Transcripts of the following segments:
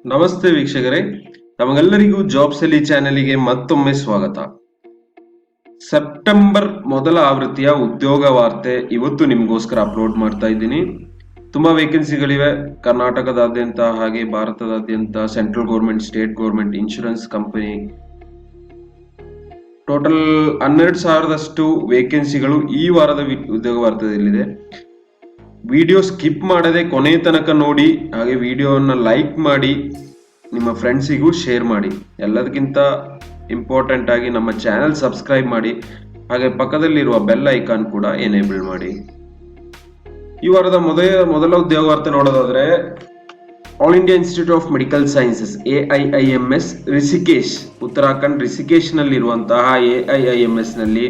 ನಮಸ್ತೆ ವೀಕ್ಷಕರೇ, ತಮಗೆಲ್ಲರಿಗೂ ಜಾಬ್ಸ್ ಅಲ್ಲಿ ಚಾನೆಲ್ಗೆ ಮತ್ತೊಮ್ಮೆ ಸ್ವಾಗತ. ಸೆಪ್ಟೆಂಬರ್ ಮೊದಲ ಆವೃತ್ತಿಯ ಉದ್ಯೋಗ ವಾರ್ತೆ ಇವತ್ತು ನಿಮಗೋಸ್ಕರ ಅಪ್ಲೋಡ್ ಮಾಡ್ತಾ ಇದ್ದೀನಿ. ತುಂಬಾ ವೇಕೆನ್ಸಿಗಳಿವೆ ಕರ್ನಾಟಕದಾದ್ಯಂತ ಹಾಗೆ ಭಾರತದಾದ್ಯಂತ. Central government, state government, insurance company, total 12,000ದಷ್ಟು ವೇಕೆನ್ಸಿಗಳು ಈ ವಾರದ ಉದ್ಯೋಗ ವಾರ್ತೆಯಲ್ಲಿದೆ. ವಿಡಿಯೋ ಸ್ಕಿಪ್ ಮಾಡದೆ ಕೊನೆ ತನಕ ನೋಡಿ, ಹಾಗೆ ವಿಡಿಯೋವನ್ನು ಲೈಕ್ ಮಾಡಿ ನಿಮ್ಮ ಫ್ರೆಂಡ್ಸಿಗೂ ಶೇರ್ ಮಾಡಿ. ಎಲ್ಲದಕ್ಕಿಂತ ಇಂಪಾರ್ಟೆಂಟ್ ಆಗಿ ನಮ್ಮ ಚಾನೆಲ್ ಸಬ್ಸ್ಕ್ರೈಬ್ ಮಾಡಿ, ಹಾಗೆ ಪಕ್ಕದಲ್ಲಿರುವ ಬೆಲ್ ಐಕಾನ್ ಕೂಡ ಎನೇಬಲ್ ಮಾಡಿ. ಈ ವಾರದ ಮೊದಲ ಉದ್ಯೋಗ ವಾರ್ತೆ ನೋಡೋದಾದ್ರೆ, all India institute of medical sciences AIIMS Rishikesh, Uttarakhand Rishikesh ನಲ್ಲಿರುವಂತಹ AIIMS ನಲ್ಲಿ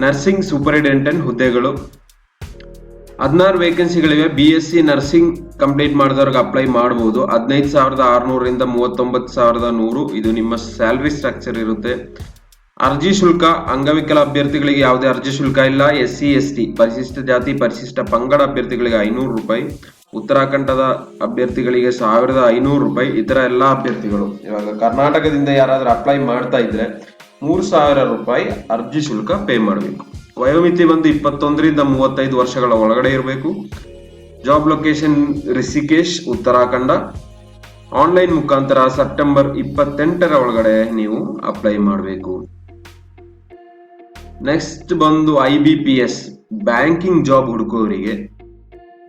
ನರ್ಸಿಂಗ್ ಸೂಪರಿಂಟೆಂಡೆಂಟ್ ಹುದ್ದೆಗಳು 16 ವೇಕೆನ್ಸಿಗಳಿವೆ. BSc ನರ್ಸಿಂಗ್ ಕಂಪ್ಲೀಟ್ ಮಾಡಿದವ್ರಿಗೆ ಅಪ್ಲೈ ಮಾಡಬಹುದು. 15,600ರಿಂದ 39,100 ಇದು ನಿಮ್ಮ ಸ್ಯಾಲರಿ ಸ್ಟ್ರಕ್ಚರ್ ಇರುತ್ತೆ. ಅರ್ಜಿ ಶುಲ್ಕ, ಅಂಗವಿಕಲ ಅಭ್ಯರ್ಥಿಗಳಿಗೆ ಯಾವುದೇ ಅರ್ಜಿ ಶುಲ್ಕ ಇಲ್ಲ. SC ST ಪರಿಶಿಷ್ಟ ಜಾತಿ ಪರಿಶಿಷ್ಟ ಪಂಗಡ ಅಭ್ಯರ್ಥಿಗಳಿಗೆ 500 ರೂಪಾಯಿ, ಉತ್ತರಾಖಂಡದ ಅಭ್ಯರ್ಥಿಗಳಿಗೆ 1,500 ರೂಪಾಯಿ, ಇತರ ಎಲ್ಲಾ ಅಭ್ಯರ್ಥಿಗಳು. ಇವಾಗ ಕರ್ನಾಟಕದಿಂದ ಯಾರಾದ್ರೂ ಅಪ್ಲೈ ಮಾಡ್ತಾ ಇದ್ರೆ 3,000 ರೂಪಾಯಿ ಅರ್ಜಿ ಶುಲ್ಕ ಪೇ ಮಾಡಬೇಕು. ವಯೋಮಿತಿ ಬಂದು 21ರಿಂದ 35 ವರ್ಷಗಳ ಒಳಗಡೆ ಇರಬೇಕು. Job location Rishikesh, Uttarakhand. Online ಮುಖಾಂತರ ಸೆಪ್ಟೆಂಬರ್ 28ರ ಒಳಗಡೆ ನೀವು ಅಪ್ಲೈ ಮಾಡಬೇಕು. ನೆಕ್ಸ್ಟ್ ಬಂದು IBPS ಬ್ಯಾಂಕಿಂಗ್ ಜಾಬ್ ಹುಡುಕೋರಿಗೆ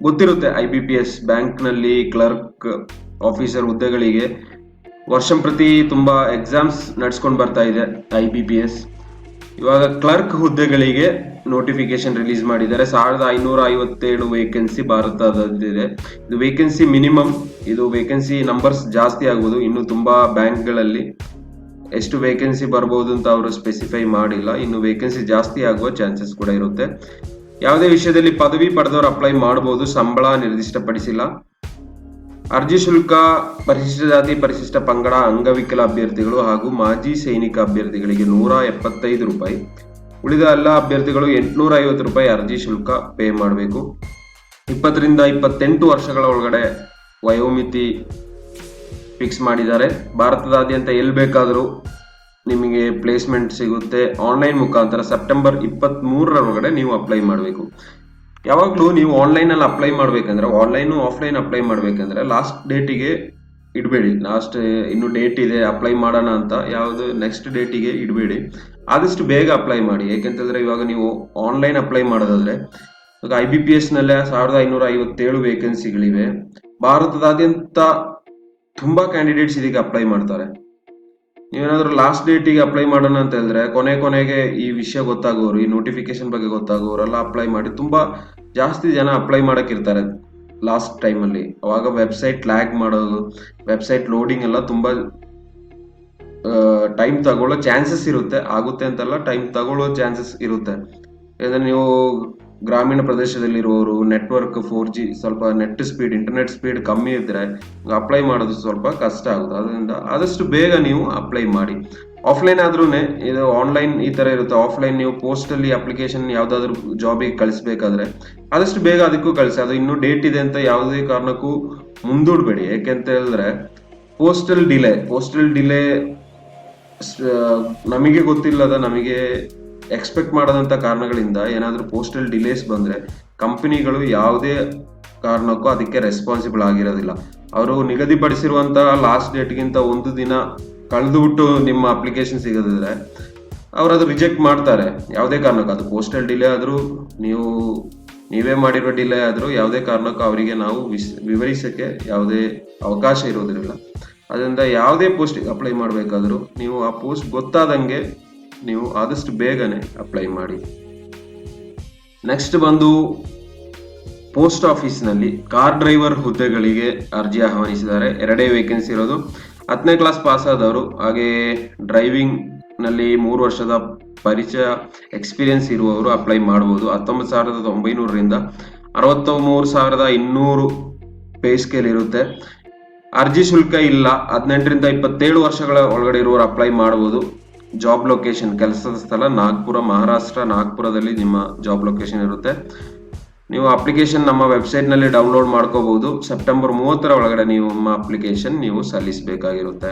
ಗೊತ್ತಿರುತ್ತೆ. IBPS ಬ್ಯಾಂಕ್ ನಲ್ಲಿ ಕ್ಲರ್ಕ್, ಆಫೀಸರ್ ಹುದ್ದೆಗಳಿಗೆ ವರ್ಷಂಪ್ರತಿ ತುಂಬಾ ಎಕ್ಸಾಮ್ಸ್ ನಡ್ಸ್ಕೊಂಡು ಬರ್ತಾ ಇದೆ IBPS. ಇವಾಗ ಕ್ಲರ್ಕ್ ಹುದ್ದೆಗಳಿಗೆ ನೋಟಿಫಿಕೇಶನ್ ರಿಲೀಸ್ ಮಾಡಿದ್ದಾರೆ. 1,557 ವೇಕೆನ್ಸಿ ಭಾರತದಲ್ಲಿದೆ. ಇದು ವೇಕೆನ್ಸಿ ಮಿನಿಮಮ್. ಇದು ವೇಕೆನ್ಸಿ ನಂಬರ್ಸ್ ಜಾಸ್ತಿ ಆಗ್ಬೋದು. ಇನ್ನು ತುಂಬಾ ಬ್ಯಾಂಕ್ಗಳಲ್ಲಿ ಎಷ್ಟು ವೇಕೆನ್ಸಿ ಬರ್ಬೋದು ಅಂತ ಅವರು ಸ್ಪೆಸಿಫೈ ಮಾಡಿಲ್ಲ. ಇನ್ನು ವೇಕೆನ್ಸಿ ಜಾಸ್ತಿ ಆಗುವ ಚಾನ್ಸಸ್ ಕೂಡ ಇರುತ್ತೆ. ಯಾವುದೇ ವಿಷಯದಲ್ಲಿ ಪದವಿ ಪಡೆದವರು ಅಪ್ಲೈ ಮಾಡಬಹುದು. ಸಂಬಳ ನಿರ್ದಿಷ್ಟಪಡಿಸಿಲ್ಲ. ಅರ್ಜಿ ಶುಲ್ಕ ಪರಿಶಿಷ್ಟ ಜಾತಿ ಪರಿಶಿಷ್ಟ ಪಂಗಡ, ಅಂಗವಿಕಲ ಅಭ್ಯರ್ಥಿಗಳು ಹಾಗೂ ಮಾಜಿ ಸೈನಿಕ ಅಭ್ಯರ್ಥಿಗಳಿಗೆ 175 ರೂಪಾಯಿ. ಉಳಿದ ಎಲ್ಲ ಅಭ್ಯರ್ಥಿಗಳು 850 ರೂಪಾಯಿ ಅರ್ಜಿ ಶುಲ್ಕ ಪೇ ಮಾಡಬೇಕು. 20ರಿಂದ 28 ವರ್ಷಗಳ ಒಳಗಡೆ ವಯೋಮಿತಿ ಫಿಕ್ಸ್ ಮಾಡಿದ್ದಾರೆ. ಭಾರತದಾದ್ಯಂತ ಎಲ್ಲಿ ಬೇಕಾದರೂ ನಿಮಗೆ ಪ್ಲೇಸ್ಮೆಂಟ್ ಸಿಗುತ್ತೆ. ಆನ್ಲೈನ್ ಮುಖಾಂತರ ಸೆಪ್ಟೆಂಬರ್ 23ರ ಒಳಗಡೆ ನೀವು ಅಪ್ಲೈ ಮಾಡಬೇಕು. ಯಾವಾಗಲೂ ನೀವು ಆನ್ಲೈನ್ ಅಲ್ಲಿ ಅಪ್ಲೈ ಮಾಡ್ಬೇಕಂದ್ರೆ, ಆನ್ಲೈನ್ ಆಫ್ಲೈನ್ ಅಪ್ಲೈ ಮಾಡ್ಬೇಕಂದ್ರೆ ಲಾಸ್ಟ್ ಡೇಟಿಗೆ ಇಡಬೇಡಿ. ಲಾಸ್ಟ್ ಇನ್ನು ಡೇಟ್ ಇದೆ ಅಪ್ಲೈ ಮಾಡೋಣ ಅಂತ ಯಾವುದು ನೆಕ್ಸ್ಟ್ ಡೇಟಿಗೆ ಇಡಬೇಡಿ. ಆದಷ್ಟು ಬೇಗ ಅಪ್ಲೈ ಮಾಡಿ. ಯಾಕೆಂತಂದ್ರೆ ಇವಾಗ ನೀವು ಆನ್ಲೈನ್ ಅಪ್ಲೈ ಮಾಡೋದಾದ್ರೆ ಇವಾಗ IBPS ನಲ್ಲೇ 1,557 ವೇಕೆನ್ಸಿಗಳಿವೆ. ಭಾರತದಾದ್ಯಂತ ತುಂಬಾ ಕ್ಯಾಂಡಿಡೇಟ್ಸ್ ಇದಕ್ಕೆ ಅಪ್ಲೈ ಮಾಡ್ತಾರೆ. ನೀವೇನಾದ್ರೂ ಲಾಸ್ಟ್ ಡೇಟಿಗೆ ಅಪ್ಲೈ ಮಾಡೋಣ ಅಂತ ಹೇಳಿದ್ರೆ ಕೊನೆಗೆ ಈ ವಿಷಯ ಗೊತ್ತಾಗೋರು, ಈ ನೋಟಿಫಿಕೇಶನ್ ಬಗ್ಗೆ ಗೊತ್ತಾಗೋರೆಲ್ಲ ಅಪ್ಲೈ ಮಾಡಿ ತುಂಬಾ ಜಾಸ್ತಿ ಜನ ಅಪ್ಲೈ ಮಾಡಕ್ ಇರ್ತಾರೆ ಲಾಸ್ಟ್ ಟೈಮ್ ಅಲ್ಲಿ. ಅವಾಗ ವೆಬ್ಸೈಟ್ ಲ್ಯಾಗ್ ಮಾಡೋದು, ವೆಬ್ಸೈಟ್ ಲೋಡಿಂಗ್ ಎಲ್ಲ ತುಂಬಾ ಟೈಮ್ ತಗೊಳ್ಳೋ ಚಾನ್ಸಸ್ ಇರುತ್ತೆ. ಆಗುತ್ತೆ ಅಂತಲ್ಲ, ಟೈಮ್ ತಗೊಳ್ಳೋ ಚಾನ್ಸಸ್ ಇರುತ್ತೆ. ಯಾಕಂದ್ರೆ ನೀವು ಗ್ರಾಮೀಣ ಪ್ರದೇಶದಲ್ಲಿರುವವರು ನೆಟ್ವರ್ಕ್ 4G ಸ್ವಲ್ಪ ನೆಟ್ ಸ್ಪೀಡ್, ಇಂಟರ್ನೆಟ್ ಸ್ಪೀಡ್ ಕಮ್ಮಿ ಇದ್ರೆ ಅಪ್ಲೈ ಮಾಡೋದು ಸ್ವಲ್ಪ ಕಷ್ಟ ಆಗುತ್ತೆ. ಅದರಿಂದ ಆದಷ್ಟು ಬೇಗ ನೀವು ಅಪ್ಲೈ ಮಾಡಿ. ಆಫ್ಲೈನ್ ಆದ್ರೂ ಇದು ಆನ್ಲೈನ್ ಈ ತರ ಇರುತ್ತೆ. ಆಫ್ಲೈನ್ ನೀವು ಪೋಸ್ಟ್ ಅಲ್ಲಿ ಅಪ್ಲಿಕೇಶನ್ ಯಾವ್ದಾದ್ರು ಜಾಬಿಗೆ ಕಳಿಸ್ಬೇಕಾದ್ರೆ ಆದಷ್ಟು ಬೇಗ ಅದಕ್ಕೂ ಕಳಿಸಿ. ಅದು ಇನ್ನೂ ಡೇಟ್ ಇದೆ ಅಂತ ಯಾವುದೇ ಕಾರಣಕ್ಕೂ ಮುಂದೂಡ್ಬೇಡಿ. ಯಾಕೆಂತ ಹೇಳಿದ್ರೆ ಪೋಸ್ಟಲ್ ಡಿಲೇ ನಮಗೆ ಗೊತ್ತಿಲ್ಲದ, ನಮಗೆ ಎಕ್ಸ್ಪೆಕ್ಟ್ ಮಾಡದಂತ ಕಾರಣಗಳಿಂದ ಏನಾದ್ರೂ ಪೋಸ್ಟಲ್ ಡಿಲೇಸ್ ಬಂದ್ರೆ ಕಂಪನಿಗಳು ಯಾವುದೇ ಕಾರಣಕ್ಕೂ ಅದಕ್ಕೆ ರೆಸ್ಪಾನ್ಸಿಬಲ್ ಆಗಿರೋದಿಲ್ಲ. ಅವರು ನಿಗದಿಪಡಿಸಿರುವಂತಹ ಲಾಸ್ಟ್ ಡೇಟ್ಗಿಂತ ಒಂದು ದಿನ ಕಳೆದುಬಿಟ್ಟು ನಿಮ್ಮ ಅಪ್ಲಿಕೇಶನ್ ಸಿಗದಿದ್ರೆ ಅವ್ರು ಅದು ರಿಜೆಕ್ಟ್ ಮಾಡ್ತಾರೆ. ಯಾವುದೇ ಕಾರಣಕ್ಕೂ ಅದು ಪೋಸ್ಟಲ್ ಡಿಲೇ ಆದ್ರೂ, ನೀವೇ ಮಾಡಿರೋ ಡಿಲೇ ಆದ್ರೂ ಯಾವುದೇ ಕಾರಣಕ್ಕೂ ಅವರಿಗೆ ನಾವು ವಿವರಿಸಕ್ಕೆ ಯಾವುದೇ ಅವಕಾಶ ಇರೋದಿಲ್ಲ. ಅದರಿಂದ ಯಾವುದೇ ಪೋಸ್ಟಿಗೆ ಅಪ್ಲೈ ಮಾಡಬೇಕಾದ್ರೂ ನೀವು ಆ ಪೋಸ್ಟ್ ಗೊತ್ತಾದಂಗೆ ನೀವು ಆದಷ್ಟು ಬೇಗನೆ ಅಪ್ಲೈ ಮಾಡಿ. ನೆಕ್ಸ್ಟ್ ಬಂದು ಪೋಸ್ಟ್ ಆಫೀಸ್ ನಲ್ಲಿ ಕಾರ್ ಡ್ರೈವರ್ ಹುದ್ದೆಗಳಿಗೆ ಅರ್ಜಿ ಆಹ್ವಾನಿಸಿದ್ದಾರೆ. 2 ವೇಕೆನ್ಸಿ ಇರೋದು. 10ನೇ ಕ್ಲಾಸ್ ಪಾಸ್ ಆದವರು, ಹಾಗೆ ಡ್ರೈವಿಂಗ್ ನಲ್ಲಿ 3 ವರ್ಷದ ಪರಿಚಯ ಎಕ್ಸ್ಪೀರಿಯನ್ಸ್ ಇರುವವರು ಅಪ್ಲೈ ಮಾಡಬಹುದು. 19,900ರಿಂದ 63,200 ಪೇ ಸ್ಕೇಲ್ ಇರುತ್ತೆ. ಅರ್ಜಿ ಶುಲ್ಕ ಇಲ್ಲ. 18ರಿಂದ 27 ವರ್ಷಗಳ ಒಳಗಡೆ ಇರುವವರು ಅಪ್ಲೈ ಮಾಡಬಹುದು. ಜಾಬ್ ಲೊಕೇಶನ್, ಕೆಲಸದ ಸ್ಥಳ ನಾಗ್ಪುರ, ಮಹಾರಾಷ್ಟ್ರ ನಾಗ್ಪುರದಲ್ಲಿ ನಿಮ್ಮ ಜಾಬ್ ಲೊಕೇಶನ್ ಇರುತ್ತೆ. ನೀವು ಅಪ್ಲಿಕೇಶನ್ ನಮ್ಮ ವೆಬ್ಸೈಟ್ ನಲ್ಲಿ ಡೌನ್ಲೋಡ್ ಮಾಡ್ಕೋಬಹುದು. ಸೆಪ್ಟೆಂಬರ್ 30 ಒಳಗಡೆ ನಿಮ್ಮ ಅಪ್ಲಿಕೇಶನ್ ನೀವು ಸಲ್ಲಿಸಬೇಕಾಗಿರುತ್ತೆ.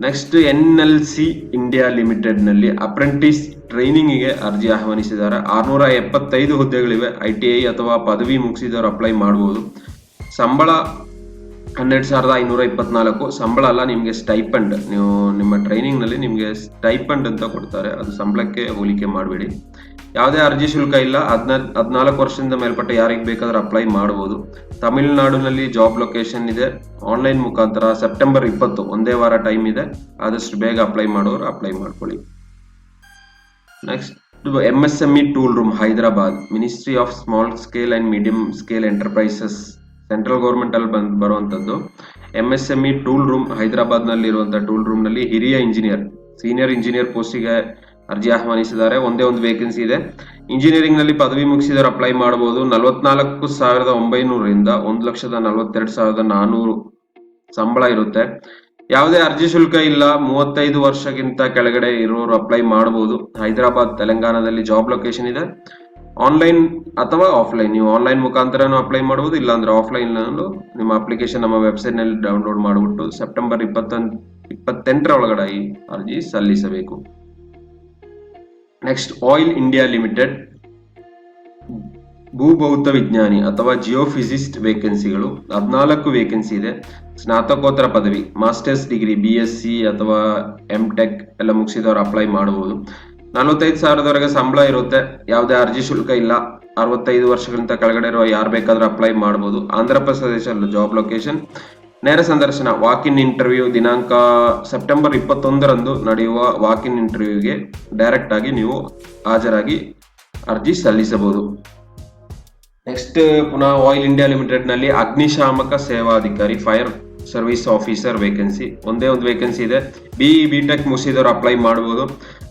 ನೆಕ್ಸ್ಟ್ NLC ಇಂಡಿಯಾ ಲಿಮಿಟೆಡ್ ನಲ್ಲಿ ಅಪ್ರೆಂಟಿಸ್ ಟ್ರೈನಿಂಗ್ ಗೆ ಅರ್ಜಿ ಆಹ್ವಾನಿಸಿದ್ದಾರೆ. 675 ಹುದ್ದೆಗಳಿವೆ. ITI ಅಥವಾ ಪದವಿ ಮುಗಿಸಿದವರು ಅಪ್ಲೈ ಮಾಡಬಹುದು. ಸಂಬಳ 12,524. ಸಂಬಳ ಅಲ್ಲ, ನಿಮಗೆ ಸ್ಟೈಪಂಡ್. ನೀವು ನಿಮ್ಮ ಟ್ರೈನಿಂಗ್ ನಲ್ಲಿ ನಿಮಗೆ ಸ್ಟೈಪಂಡ್ ಅಂತ ಕೊಡ್ತಾರೆ, ಅದು ಸಂಬಳಕ್ಕೆ ಹೋಲಿಕೆ ಮಾಡಬೇಡಿ. ಯಾವುದೇ ಅರ್ಜಿ ಶುಲ್ಕ ಇಲ್ಲ. 14 ವರ್ಷದಿಂದ ಮೇಲ್ಪಟ್ಟ ಯಾರಿಗೆ ಬೇಕಾದ್ರೂ ಅಪ್ಲೈ ಮಾಡಬಹುದು. ತಮಿಳುನಾಡಿನಲ್ಲಿ ಜಾಬ್ ಲೊಕೇಶನ್ ಇದೆ. ಆನ್ಲೈನ್ ಮುಖಾಂತರ ಸೆಪ್ಟೆಂಬರ್ 20 ಒಂದೇ ವಾರ ಟೈಮ್ ಇದೆ. ಆದಷ್ಟು ಬೇಗ ಅಪ್ಲೈ ಮಾಡೋರು ಅಪ್ಲೈ ಮಾಡ್ಕೊಳ್ಳಿ. Next MSME tool room Hyderabad, ministry of small scale and medium scale enterprises, central government ಅಲ್ಲಿ ಬರುವಂತದ್ದು. MSME ಟೂಲ್ ರೂಮ್ ಹೈದರಾಬಾದ್ ನಲ್ಲಿ ಇರುವಂತಹ ಟೂಲ್ ರೂಮ್ ನಲ್ಲಿ ಹಿರಿಯ ಇಂಜಿನಿಯರ್, ಸೀನಿಯರ್ ಇಂಜಿನಿಯರ್ ಪೋಸ್ಟಿಗೆ ಅರ್ಜಿ ಆಹ್ವಾನಿಸಿದ್ದಾರೆ. ಒಂದೇ ಒಂದು ವೇಕೆನ್ಸಿ ಇದೆ. ಇಂಜಿನಿಯರಿಂಗ್ ನಲ್ಲಿ ಪದವಿ ಮುಗಿಸಿದವರು ಅಪ್ಲೈ ಮಾಡಬಹುದು. 44,900ರಿಂದ 1,42,400 ಸಂಬಳ ಇರುತ್ತೆ. ಯಾವುದೇ ಅರ್ಜಿ ಶುಲ್ಕ ಇಲ್ಲ. 35 ವರ್ಷಕ್ಕಿಂತ ಕೆಳಗಡೆ ಇರೋರು ಅಪ್ಲೈ ಮಾಡಬಹುದು. ಹೈದರಾಬಾದ್, ತೆಲಂಗಾಣದಲ್ಲಿ ಜಾಬ್ ಲೊಕೇಶನ್ ಇದೆ. ಆನ್ಲೈನ್ ಅಥವಾ ಆಫ್ಲೈನ್, ನೀವು ಆನ್ಲೈನ್ ಮುಖಾಂತರನೂ ಅಪ್ಲೈ ಮಾಡಬಹುದು, ಇಲ್ಲಾಂದ್ರೆ ಆಫ್ಲೈನ್ ನಿಮ್ಮ ಅಪ್ಲಿಕೇಶನ್ ನಮ್ಮ ವೆಬ್ಸೈಟ್ ನಲ್ಲಿ ಡೌನ್ಲೋಡ್ ಮಾಡಿಬಿಟ್ಟು ಸೆಪ್ಟೆಂಬರ್ 28 ಒಳಗಡೆ ಈ ಅರ್ಜಿ ಸಲ್ಲಿಸಬೇಕು. ನೆಕ್ಸ್ಟ್ ಆಯಿಲ್ ಇಂಡಿಯಾ ಲಿಮಿಟೆಡ್ ಭೂಭೌತ ವಿಜ್ಞಾನಿ ಅಥವಾ ಜಿಯೋಫಿಸಿಸ್ಟ್ ವೇಕೆನ್ಸಿಗಳು 14 ವೇಕೆನ್ಸಿ ಇದೆ. ಸ್ನಾತಕೋತ್ತರ ಪದವಿ, ಮಾಸ್ಟರ್ಸ್ ಡಿಗ್ರಿ, BSc ಅಥವಾ MTech ಎಲ್ಲ ಮುಗಿಸಿದವರು ಅಪ್ಲೈ ಮಾಡಬಹುದು. 45,000ವರೆಗೆ ಸಂಬಳ ಇರುತ್ತೆ. ಯಾವುದೇ ಅರ್ಜಿ ಶುಲ್ಕ ಇಲ್ಲ. 65 ವರ್ಷಗಳಿಂದ ಕೆಳಗಡೆ ಇರುವ ಯಾರು ಬೇಕಾದ್ರೂ ಅಪ್ಲೈ ಮಾಡಬಹುದು. Andhra Pradesh job location. ನೇರ ಸಂದರ್ಶನ, ವಾಕ್ ಇನ್ ಇಂಟರ್ವ್ಯೂ ದಿನಾಂಕ ಸೆಪ್ಟೆಂಬರ್ 21ರಂದು ನಡೆಯುವ ವಾಕ್ ಇನ್ ಇಂಟರ್ವ್ಯೂಗೆ ಡೈರೆಕ್ಟ್ ಆಗಿ ನೀವು ಹಾಜರಾಗಿ ಅರ್ಜಿ ಸಲ್ಲಿಸಬಹುದು. ನೆಕ್ಸ್ಟ್ ಪುನಃ ಆಯಿಲ್ ಇಂಡಿಯಾ ಲಿಮಿಟೆಡ್ ನಲ್ಲಿ ಅಗ್ನಿಶಾಮಕ ಸೇವಾಧಿಕಾರಿ, ಫೈರ್ ಸರ್ವಿಸ್ ಆಫೀಸರ್ ವೇಕೆನ್ಸಿ. ಒಂದೇ ಒಂದು ವೇಕೆನ್ಸಿ ಇದೆ. BE BTech ಮುಗಿಸಿದವರು ಅಪ್ಲೈ ಮಾಡಬಹುದು.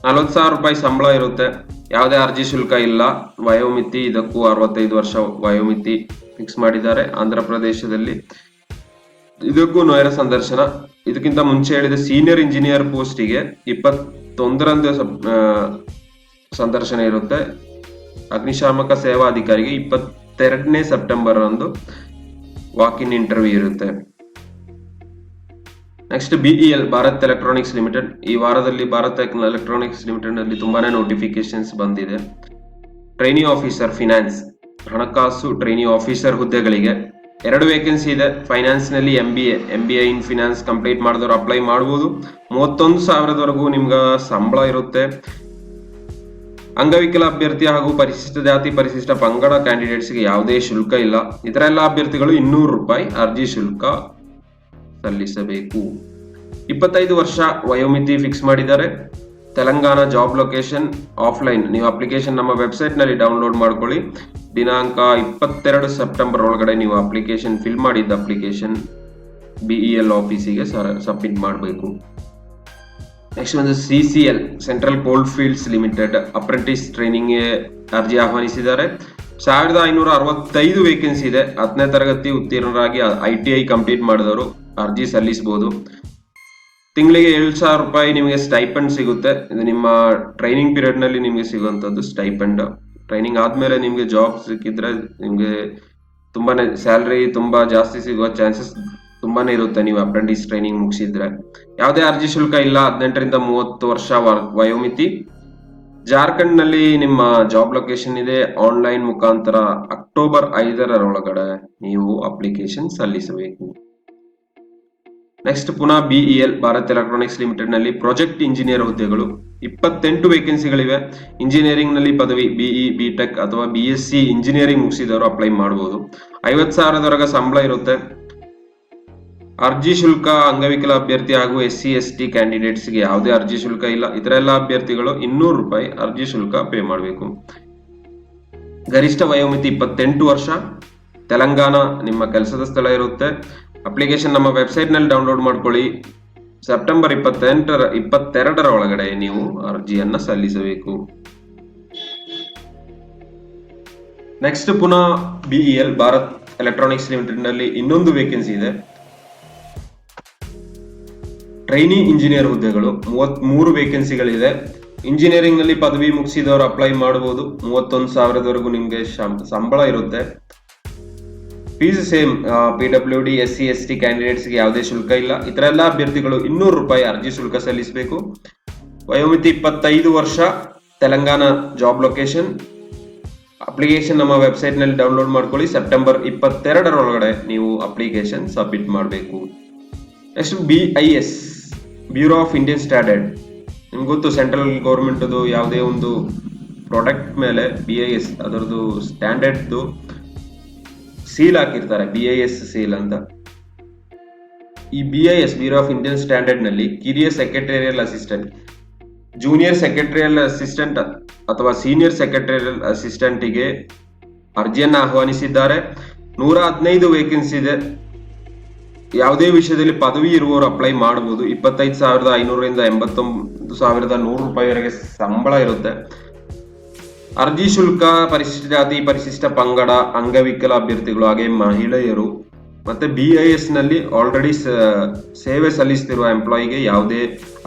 40,000 ರೂಪಾಯಿ ಸಂಬಳ ಇರುತ್ತೆ. ಯಾವುದೇ ಅರ್ಜಿ ಶುಲ್ಕ ಇಲ್ಲ. ವಯೋಮಿತಿ ಇದಕ್ಕೂ 65 ವರ್ಷ ವಯೋಮಿತಿ ಫಿಕ್ಸ್ ಮಾಡಿದ್ದಾರೆ. ಆಂಧ್ರ ಪ್ರದೇಶದಲ್ಲಿ ಇದಕ್ಕೂ ನೇರ ಸಂದರ್ಶನ. ಇದಕ್ಕಿಂತ ಮುಂಚೆ ಹೇಳಿದ ಸೀನಿಯರ್ ಇಂಜಿನಿಯರ್ ಪೋಸ್ಟಿಗೆ 21ರಂದು ಸಂದರ್ಶನ ಇರುತ್ತೆ. ಅಗ್ನಿಶಾಮಕ ಸೇವಾ ಅಧಿಕಾರಿಗೆ 22ನೇ ಸೆಪ್ಟೆಂಬರ್ ರಂದು ವಾಕ್ ಇನ್ ಇಂಟರ್ವ್ಯೂ ಇರುತ್ತೆ. Next BEL Bharat electronics limited. ಈ ವಾರದಲ್ಲಿ ಭಾರತ್ ಎಲೆಕ್ಟ್ರಾನಿಕ್ಸ್ ಲಿಮಿಟೆಡ್ ನಲ್ಲಿ ತುಂಬಾನೇ ನೋಟಿಫಿಕೇಶನ್ಸ್ ಬಂದಿದೆ. ಟ್ರೈನಿ ಆಫೀಸರ್ ಫಿನಾನ್ಸ್, ಹಣಕಾಸು ಟ್ರೈನಿ ಆಫೀಸರ್ ಹುದ್ದೆಗಳಿಗೆ 2 ವೇಕೆನ್ಸಿ ಇದೆ. ಫೈನಾನ್ಸ್ ನಲ್ಲಿ MBA ಇನ್ ಫಿನಾನ್ಸ್ ಕಂಪ್ಲೀಟ್ ಮಾಡಿದವರು ಅಪ್ಲೈ ಮಾಡಬಹುದು. 31,000ವರೆಗೂ ನಿಮ್ಗೆ ಸಂಬಳ ಇರುತ್ತೆ. ಅಂಗವಿಕಲ ಅಭ್ಯರ್ಥಿ ಹಾಗೂ ಪರಿಶಿಷ್ಟ ಜಾತಿ ಪರಿಶಿಷ್ಟ ಪಂಗಡ ಕ್ಯಾಂಡಿಡೇಟ್ಸ್ಗೆ ಯಾವುದೇ ಶುಲ್ಕ ಇಲ್ಲ. ಇತರ ಎಲ್ಲ ಅಭ್ಯರ್ಥಿಗಳು 200 ರೂಪಾಯಿ ಅರ್ಜಿ ಶುಲ್ಕ ಸಲ್ಲಿಸಬೇಕು. 25 ವರ್ಷ ವಯೋಮಿತಿ ಫಿಕ್ಸ್ ಮಾಡಿದ್ದಾರೆ. Telangana job location, offline. ನೀವು ಅಪ್ಲಿಕೇಶನ್ ನಮ್ಮ ವೆಬ್ಸೈಟ್ ನಲ್ಲಿ ಡೌನ್ಲೋಡ್ ಮಾಡ್ಕೊಳ್ಳಿ. ದಿನಾಂಕ 22 ಸೆಪ್ಟೆಂಬರ್ ಒಳಗಡೆ ನೀವು ಅಪ್ಲಿಕೇಶನ್ ಫಿಲ್ ಮಾಡಿದ್ದ ಅಪ್ಲಿಕೇಶನ್ BEL ಆಫೀಸಿಗೆ ಸಬ್ಮಿಟ್ ಮಾಡಬೇಕು. ನೆಕ್ಸ್ಟ್ ಒಂದು CCL central cold fields limited apprentice training ಅರ್ಜಿ ಆಹ್ವಾನಿಸಿದ್ದಾರೆ. 1,565 ವೇಕೆನ್ಸಿ ಇದೆ. 10ನೇ ತರಗತಿ ಉತ್ತೀರ್ಣರಾಗಿ ITI ಕಂಪ್ಲೀಟ್ ಮಾಡಿದವರು ಅರ್ಜಿ ಸಲ್ಲಿಸಬಹುದು. ತಿಂಗಳಿಗೆ 7,000 ರೂಪಾಯಿ ನಿಮಗೆ ಸ್ಟೈಪಂಡ್ ಸಿಗುತ್ತೆ. ಇದು ನಿಮ್ಮ ಟ್ರೈನಿಂಗ್ ಪೀರಿಯಡ್ ನಲ್ಲಿ ನಿಮಗೆ ಸಿಗುವಂತದ್ದು ಸ್ಟೈಪಂಡ್. ಟ್ರೈನಿಂಗ್ ಆದ್ಮೇಲೆ ನಿಮ್ಗೆ ಜಾಬ್ ಸಿಕ್ಕಿದ್ರೆ ನಿಮ್ಗೆ ತುಂಬಾನೇ ಸ್ಯಾಲರಿ ತುಂಬಾ ಜಾಸ್ತಿ ಸಿಗುವ ಚಾನ್ಸಸ್ ತುಂಬಾನೇ ಇರುತ್ತೆ ನೀವು ಅಪ್ರೆಂಟಿಸ್ ಟ್ರೈನಿಂಗ್ ಮುಗಿಸಿದ್ರೆ. ಯಾವುದೇ ಅರ್ಜಿ ಶುಲ್ಕ ಇಲ್ಲ. 18ರಿಂದ 30 ವರ್ಷ ವಯೋಮಿತಿ. ಜಾರ್ಖಂಡ್ ನಲ್ಲಿ ನಿಮ್ಮ ಜಾಬ್ ಲೊಕೇಶನ್ ಇದೆ. ಆನ್ಲೈನ್ ಮುಖಾಂತರ ಅಕ್ಟೋಬರ್ 5ರೊಳಗಡೆ ನೀವು ಅಪ್ಲಿಕೇಶನ್ ಸಲ್ಲಿಸಬೇಕು. ನೆಕ್ಸ್ಟ್ ಪುನಃ BEL ಭಾರತ್ ಎಲೆಕ್ಟ್ರಾನಿಕ್ಸ್ ಲಿಮಿಟೆಡ್ ನಲ್ಲಿ ಪ್ರಾಜೆಕ್ಟ್ ಇಂಜಿನಿಯರ್ ಹುದ್ದೆಗಳು 28 ವೇಕೆನ್ಸಿಗಳಿವೆ. ಇಂಜಿನಿಯರಿಂಗ್ ನಲ್ಲಿ ಪದವಿ BE BTech ಅಥವಾ BSc ಇಂಜಿನಿಯರಿಂಗ್ ಮುಗಿಸಿದವರು ಅಪ್ಲೈ ಮಾಡಬಹುದು. 50,000ವರೆಗೆ ಸಂಬಳ ಇರುತ್ತೆ. ಅರ್ಜಿ ಶುಲ್ಕ ಅಂಗವಿಕಲ ಅಭ್ಯರ್ಥಿ ಹಾಗೂ SC ST ಕ್ಯಾಂಡಿಡೇಟ್ಸ್ಗೆ ಯಾವುದೇ ಅರ್ಜಿ ಶುಲ್ಕ ಇಲ್ಲ. ಇತರ ಎಲ್ಲ ಅಭ್ಯರ್ಥಿಗಳು 200 ರೂಪಾಯಿ ಅರ್ಜಿ ಶುಲ್ಕ ಪೇ ಮಾಡಬೇಕು. ಗರಿಷ್ಠ ವಯೋಮಿತಿ 28 ವರ್ಷ. ತೆಲಂಗಾಣ ನಿಮ್ಮ ಕೆಲಸದ ಸ್ಥಳ ಇರುತ್ತೆ. ಅಪ್ಲಿಕೇಶನ್ ನಮ್ಮ ವೆಬ್ಸೈಟ್ ನಲ್ಲಿ ಡೌನ್ಲೋಡ್ ಮಾಡ್ಕೊಳ್ಳಿ. ಸೆಪ್ಟೆಂಬರ್ 22ರ ಒಳಗಡೆ ನೀವು ಅರ್ಜಿಯನ್ನ ಸಲ್ಲಿಸಬೇಕು. ನೆಕ್ಸ್ಟ್ ಪುನಃ BEL ಭಾರತ್ ಎಲೆಕ್ಟ್ರಾನಿಕ್ಸ್ ಲಿಮಿಟೆಡ್ ನಲ್ಲಿ ಇನ್ನೊಂದು ವೇಕೆನ್ಸಿ ಇದೆ. ಟ್ರೈನಿ ಇಂಜಿನಿಯರ್ ಹುದ್ದೆಗಳು 33 ವೇಕೆನ್ಸಿಗಳಿದೆ. ಇಂಜಿನಿಯರಿಂಗ್ ನಲ್ಲಿ ಪದವಿ ಮುಗಿಸಿದವರು ಅಪ್ಲೈ ಮಾಡಬಹುದು. 31,000ವರೆಗೂ ನಿಮ್ಗೆ ಸಂಬಳ ಇರುತ್ತೆ. Fees same, PWD SC ST ಕ್ಯಾಂಡಿಡೇಟ್ಸ್ಗೆ ಯಾವುದೇ ಶುಲ್ಕ ಇಲ್ಲ. ಇತರ ಎಲ್ಲ ಅಭ್ಯರ್ಥಿಗಳು ₹200 ಅರ್ಜಿ ಶುಲ್ಕ ಸಲ್ಲಿಸಬೇಕು. ವಯೋಮಿತಿ 25 ವರ್ಷ. Telangana job location. ಅಪ್ಲಿಕೇಶನ್ ನಮ್ಮ ವೆಬ್ಸೈಟ್ ನಲ್ಲಿ ಡೌನ್ಲೋಡ್ ಮಾಡ್ಕೊಳ್ಳಿ. ಸೆಪ್ಟೆಂಬರ್ 22ರೊಳಗಡೆ ನೀವು ಅಪ್ಲಿಕೇಶನ್ ಸಬ್ಮಿಟ್ ಮಾಡಬೇಕು. Next BIS, bureau of Indian standard. ನಿಮ್ಗೆ ಗೊತ್ತು, ಸೆಂಟ್ರಲ್ ಗೌರ್ಮೆಂಟ್ ಯಾವುದೇ ಒಂದು ಪ್ರಾಡಕ್ಟ್ ಮೇಲೆ BIS ಅದರದ್ದು ಸ್ಟ್ಯಾಂಡರ್ಡ್ದು ಸೀಲ್ ಹಾಕಿರ್ತಾರೆ, BIS ಸೀಲ್ ಅಂತ. ಈ BIS, bureau of Indian standard ನಲ್ಲಿ ಕಿರಿಯ secretarial assistant, junior secretarial assistant ಅಥವಾ ಸೀನಿಯರ್ ಸೆಕ್ರೆಟರಿಯಲ್ ಅಸಿಸ್ಟೆಂಟ್ಗೆ ಅರ್ಜಿಯನ್ನ ಆಹ್ವಾನಿಸಿದ್ದಾರೆ. 115 ವೇಕೆನ್ಸಿ ಇದೆ. ಯಾವುದೇ ವಿಷಯದಲ್ಲಿ ಪದವಿ ಇರುವವರು ಅಪ್ಲೈ ಮಾಡಬಹುದು. 25,500ರಿಂದ 89,100 ಸಂಬಳ ಇರುತ್ತೆ. ಅರ್ಜಿ ಶುಲ್ಕ ಪರಿಶಿಷ್ಟ ಜಾತಿ, ಪರಿಶಿಷ್ಟ ಪಂಗಡ, ಅಂಗವಿಕಲ ಅಭ್ಯರ್ಥಿಗಳು, ಹಾಗೆ ಮಹಿಳೆಯರು ಮತ್ತೆ BIS ನಲ್ಲಿ ಆಲ್ರೆಡಿ ಸೇವೆ ಸಲ್ಲಿಸ್ತಿರುವ ಎಂಪ್ಲಾಯಿಗೆ ಯಾವುದೇ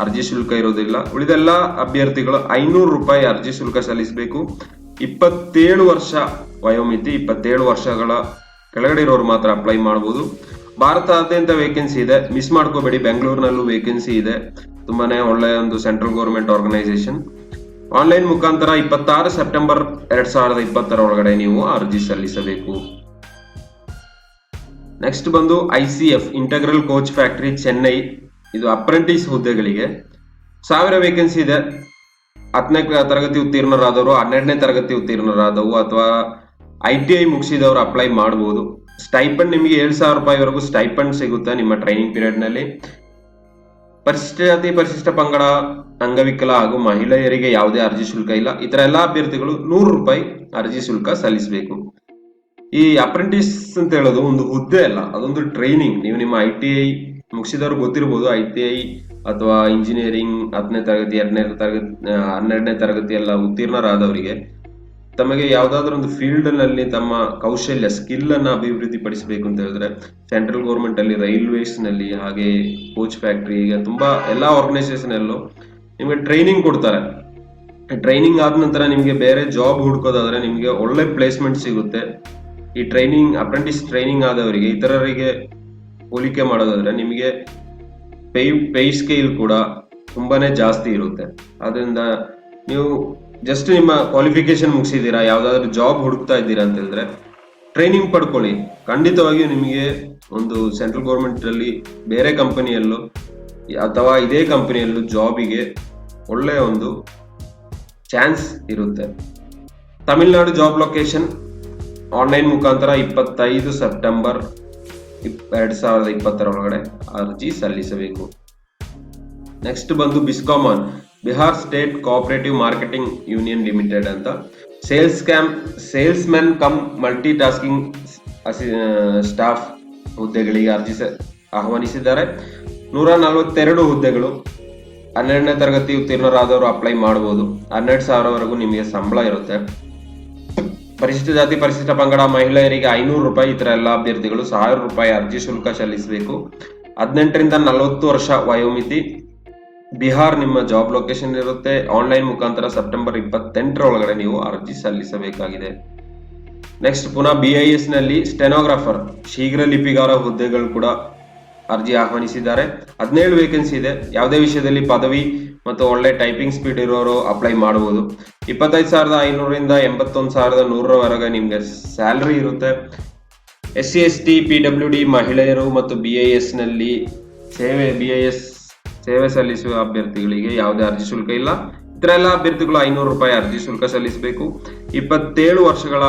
ಅರ್ಜಿ ಶುಲ್ಕ ಇರೋದಿಲ್ಲ. ಉಳಿದೆಲ್ಲ ಅಭ್ಯರ್ಥಿಗಳು ₹500 ಅರ್ಜಿ ಶುಲ್ಕ ಸಲ್ಲಿಸಬೇಕು. 27 ವರ್ಷ ವಯೋಮಿತಿ, 27 ವರ್ಷಗಳ ಕೆಳಗಡೆ ಇರೋರು ಮಾತ್ರ ಅಪ್ಲೈ ಮಾಡಬಹುದು. ಭಾರತಾದ್ಯಂತ ವೇಕೆನ್ಸಿ ಇದೆ, ಮಿಸ್ ಮಾಡ್ಕೋಬೇಡಿ. ಬೆಂಗಳೂರಿನಲ್ಲೂ ವೇಕೆನ್ಸಿ ಇದೆ. ತುಂಬಾನೇ ಒಳ್ಳೆಯ ಒಂದು ಸೆಂಟ್ರಲ್ ಗೌರ್ಮೆಂಟ್ ಆರ್ಗನೈಸೇಷನ್. ಆನ್ಲೈನ್ ಮುಖಾಂತರ 26 ಸೆಪ್ಟೆಂಬರ್ 2020 ನೀವು ಅರ್ಜಿ ಸಲ್ಲಿಸಬೇಕು. ನೆಕ್ಸ್ಟ್ ಬಂದು ICF, integral coach factory, Chennai. ಇದು ಅಪ್ರೆಂಟಿಸ್ ಹುದ್ದೆಗಳಿಗೆ 1000 ವೇಕೆನ್ಸಿ ಇದೆ. 10ನೇ ತರಗತಿ ಉತ್ತೀರ್ಣರಾದವರು, 12ನೇ ತರಗತಿ ಉತ್ತೀರ್ಣರಾದವು ಅಥವಾ ITI ಮುಗಿಸಿದವರು ಅಪ್ಲೈ ಮಾಡಬಹುದು. ಸ್ಟೈಪಂಡ್ ನಿಮಗೆ ₹7,000ವರೆಗೂ ಸ್ಟೈಪಂಡ್ ಸಿಗುತ್ತೆ ನಿಮ್ಮ ಟ್ರೈನಿಂಗ್ ಪೀರಿಯಡ್ ನಲ್ಲಿ. ಪರಿಶಿಷ್ಟ ಜಾತಿ, ಪರಿಶಿಷ್ಟ ಪಂಗಡ, ಅಂಗವಿಕಲ ಹಾಗೂ ಮಹಿಳೆಯರಿಗೆ ಯಾವುದೇ ಅರ್ಜಿ ಶುಲ್ಕ ಇಲ್ಲ. ಇತರ ಎಲ್ಲಾ ಅಭ್ಯರ್ಥಿಗಳು ₹100 ಅರ್ಜಿ ಶುಲ್ಕ ಸಲ್ಲಿಸಬೇಕು. ಈ ಅಪ್ರೆಂಟಿಸ್ ಅಂತ ಹೇಳೋದು ಒಂದು ಹುದ್ದೆ ಅಲ್ಲ, ಅದೊಂದು ಟ್ರೈನಿಂಗ್. ನೀವು ನಿಮ್ಮ ITI ಮುಗಿಸಿದವ್ರು ಗೊತ್ತಿರಬಹುದು. ITI ಅಥವಾ ಇಂಜಿನಿಯರಿಂಗ್ 10ನೇ ತರಗತಿ, 12ನೇ ತರಗತಿ ಎಲ್ಲ ಉತ್ತೀರ್ಣರಾದವರಿಗೆ ತಮಗೆ ಯಾವ್ದಾದ್ರು ಒಂದು ಫೀಲ್ಡ್ ನಲ್ಲಿ ತಮ್ಮ ಕೌಶಲ್ಯ, ಸ್ಕಿಲ್ ಅನ್ನ ಅಭಿವೃದ್ಧಿ ಪಡಿಸಬೇಕು ಅಂತ ಹೇಳಿದ್ರೆ ಸೆಂಟ್ರಲ್ ಗೌರ್ಮೆಂಟ್ ಅಲ್ಲಿ, ರೈಲ್ವೇಸ್ ನಲ್ಲಿ, ಹಾಗೆ ಕೋಚ್ ಫ್ಯಾಕ್ಟರಿ, ಈಗ ತುಂಬಾ ಎಲ್ಲಾ ಆರ್ಗನೈಸೇಷನ್ ಅಲ್ಲೂ ನಿಮ್ಗೆ ಟ್ರೈನಿಂಗ್ ಕೊಡ್ತಾರೆ. ಟ್ರೈನಿಂಗ್ ಆದ ನಂತರ ನಿಮ್ಗೆ ಬೇರೆ ಜಾಬ್ ಹುಡ್ಕೋದಾದ್ರೆ ನಿಮ್ಗೆ ಒಳ್ಳೆ ಪ್ಲೇಸ್ಮೆಂಟ್ ಸಿಗುತ್ತೆ. ಈ ಟ್ರೈನಿಂಗ್, ಅಪ್ರೆಂಟಿಸ್ ಟ್ರೈನಿಂಗ್ ಆದವರಿಗೆ ಇತರರಿಗೆ ಹೋಲಿಕೆ ಮಾಡೋದಾದ್ರೆ ನಿಮಗೆ ಪೇ ಸ್ಕೇಲ್ ಕೂಡ ತುಂಬಾನೇ ಜಾಸ್ತಿ ಇರುತ್ತೆ. ಅದರಿಂದ ನೀವು ಜಸ್ಟ್ ನಿಮ್ಮ ಕ್ವಾಲಿಫಿಕೇಶನ್ ಮುಗಿಸಿದ್ದೀರಾ, ಯಾವ್ದಾದ್ರು ಜಾಬ್ ಹುಡುಕ್ತಾ ಇದ್ದೀರಾ ಅಂತ ಹೇಳಿದ್ರೆ ಟ್ರೈನಿಂಗ್ ಪಡ್ಕೊಳ್ಳಿ. ಖಂಡಿತವಾಗಿಯೂ ನಿಮಗೆ ಒಂದು ಸೆಂಟ್ರಲ್ ಗೌರ್ಮೆಂಟ್ ಅಲ್ಲಿ ಬೇರೆ ಕಂಪನಿಯಲ್ಲೂ ಅಥವಾ ಇದೇ ಕಂಪನಿಯಲ್ಲೂ ಜಾಬಿಗೆ ಒಳ್ಳೆಯ ಒಂದು ಚಾನ್ಸ್ ಇರುತ್ತೆ. Tamil Nadu job location. ಆನ್ಲೈನ್ ಮುಖಾಂತರ 25 ಸೆಪ್ಟೆಂಬರ್ 2020 ಅರ್ಜಿ ಸಲ್ಲಿಸಬೇಕು. ನೆಕ್ಸ್ಟ್ ಬಂದು Biscomaun, Bihar state cooperative marketing union limited ಅಂತ. Salesman cum multitasking staff ಹುದ್ದೆಗಳಿಗೆ ಅರ್ಜಿ ಆಹ್ವಾನಿಸಿದ್ದಾರೆ. 142 ಹುದ್ದೆಗಳು. 12ನೇ ತರಗತಿ ಉತ್ತೀರ್ಣರಾದವರು ಅಪ್ಲೈ ಮಾಡಬಹುದು. 12,000ವರೆಗೂ ನಿಮಗೆ ಸಂಬಳ ಇರುತ್ತೆ. ಪರಿಶಿಷ್ಟ ಜಾತಿ, ಪರಿಶಿಷ್ಟ ಪಂಗಡ, ಮಹಿಳೆಯರಿಗೆ ₹500. ಇತರ ಎಲ್ಲ ಅಭ್ಯರ್ಥಿಗಳು ₹1,000 ಅರ್ಜಿ ಶುಲ್ಕ ಸಲ್ಲಿಸಬೇಕು. 18ರಿಂದ 40 ವರ್ಷ ವಯೋಮಿತಿ. ಬಿಹಾರ್ ನಿಮ್ಮ ಜಾಬ್ ಲೊಕೇಶನ್ ಇರುತ್ತೆ. ಆನ್ಲೈನ್ ಮುಖಾಂತರ ಸೆಪ್ಟೆಂಬರ್ 28 ನೀವು ಅರ್ಜಿ ಸಲ್ಲಿಸಬೇಕಾಗಿದೆ. ನೆಕ್ಸ್ಟ್ ಪುನಃ BIS ನಲ್ಲಿ ಸ್ಟೆನೋಗ್ರಾಫರ್, ಶೀಘ್ರ ಲಿಪಿಗಾರ ಹುದ್ದೆಗಳು ಕೂಡ ಅರ್ಜಿ ಆಹ್ವಾನಿಸಿದ್ದಾರೆ. 17 ವೇಕೆನ್ಸಿ ಇದೆ. ಯಾವುದೇ ವಿಷಯದಲ್ಲಿ ಪದವಿ ಮತ್ತು ಒಳ್ಳೆ ಟೈಪಿಂಗ್ ಸ್ಪೀಡ್ ಇರೋರು ಅಪ್ಲೈ ಮಾಡಬಹುದು. 25,500ರಿಂದ 81,100ವರೆಗೆ ನಿಮ್ಗೆ ಸ್ಯಾಲರಿ ಇರುತ್ತೆ. SC ST PWD ಮಹಿಳೆಯರು ಮತ್ತು BIS ನಲ್ಲಿ ಸೇವೆ ಸಲ್ಲಿಸುವ ಅಭ್ಯರ್ಥಿಗಳಿಗೆ ಯಾವುದೇ ಅರ್ಜಿ ಶುಲ್ಕ ಇಲ್ಲ. ಇತರ ಎಲ್ಲ ಅಭ್ಯರ್ಥಿಗಳು ₹500 ಅರ್ಜಿ ಶುಲ್ಕ ಸಲ್ಲಿಸಬೇಕು. 27 ವರ್ಷಗಳ